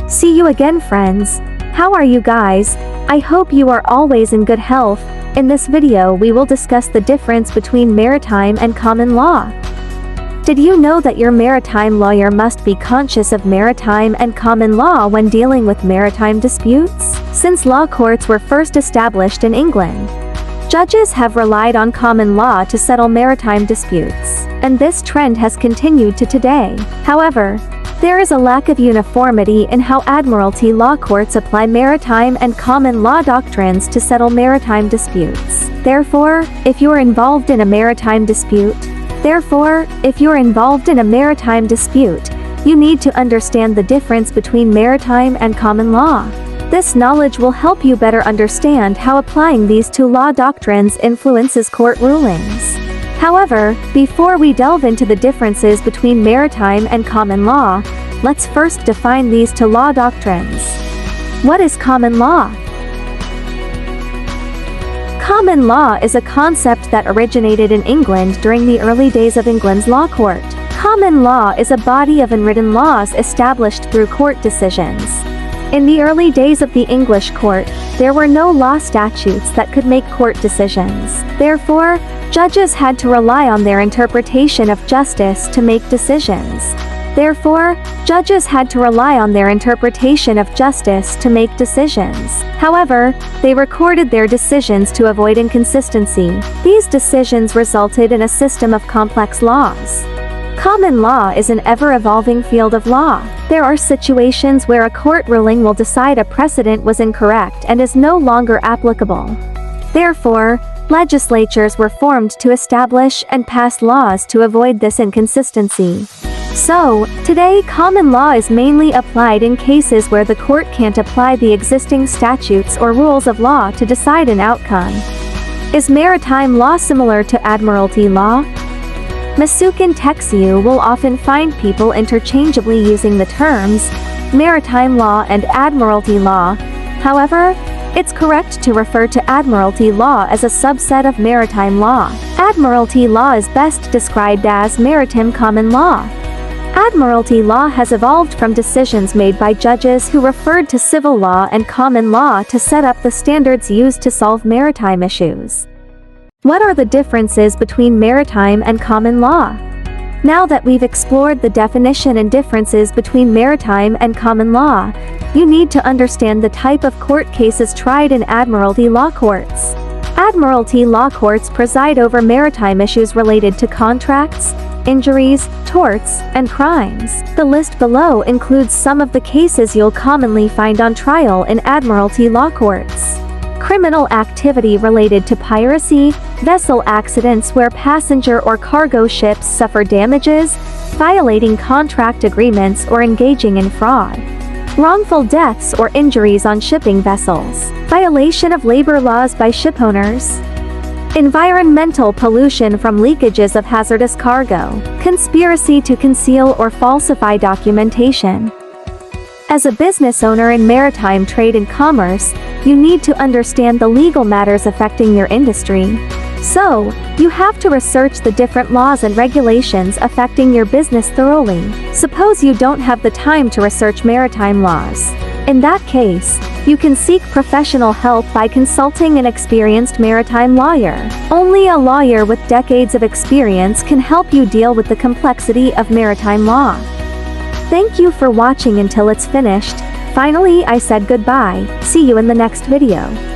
See you again, friends. How are you guys? I hope you are always in good health. In this video we will discuss the difference between maritime and common law. Did you know that your maritime lawyer must be conscious of maritime and common law when dealing with maritime disputes? Since law courts were first established in England, judges have relied on common law to settle maritime disputes, and this trend has continued to today. However, there is a lack of uniformity in how admiralty law courts apply maritime and common law doctrines to settle maritime disputes. Therefore, if you are involved in a maritime dispute, you need to understand the difference between maritime and common law. This knowledge will help you better understand how applying these two law doctrines influences court rulings. However, before we delve into the differences between maritime and common law, let's first define these two law doctrines. What is common law? Common law is a concept that originated in England during the early days of England's law court. Common law is a body of unwritten laws established through court decisions. In the early days of the English court, there were no law statutes that could make court decisions. Therefore, judges had to rely on their interpretation of justice to make decisions. However, they recorded their decisions to avoid inconsistency. These decisions resulted in a system of complex laws. Common law is an ever-evolving field of law. There are situations where a court ruling will decide a precedent was incorrect and is no longer applicable. Therefore, legislatures were formed to establish and pass laws to avoid this inconsistency. So, today common law is mainly applied in cases where the court can't apply the existing statutes or rules of law to decide an outcome. Is maritime law similar to admiralty law? Masukan Texiu will often find people interchangeably using the terms maritime law and admiralty law. However, it's correct to refer to admiralty law as a subset of maritime law. Admiralty law is best described as maritime common law. Admiralty law has evolved from decisions made by judges who referred to civil law and common law to set up the standards used to solve maritime issues. What are the differences between maritime and common law? Now that we've explored the definition and differences between maritime and common law, you need to understand the type of court cases tried in admiralty law courts. Admiralty law courts preside over maritime issues related to contracts, injuries, torts, and crimes. The list below includes some of the cases you'll commonly find on trial in admiralty law courts. Criminal activity related to piracy, vessel accidents where passenger or cargo ships suffer damages, violating contract agreements or engaging in fraud. Wrongful deaths or injuries on shipping vessels. Violation of labor laws by shipowners. Environmental pollution from leakages of hazardous cargo. Conspiracy to conceal or falsify documentation. As a business owner in maritime trade and commerce, you need to understand the legal matters affecting your industry. So, you have to research the different laws and regulations affecting your business thoroughly. Suppose you don't have the time to research maritime laws. In that case, you can seek professional help by consulting an experienced maritime lawyer. Only a lawyer with decades of experience can help you deal with the complexity of maritime law. Thank you for watching until it's finished. Finally, I said goodbye. See you in the next video.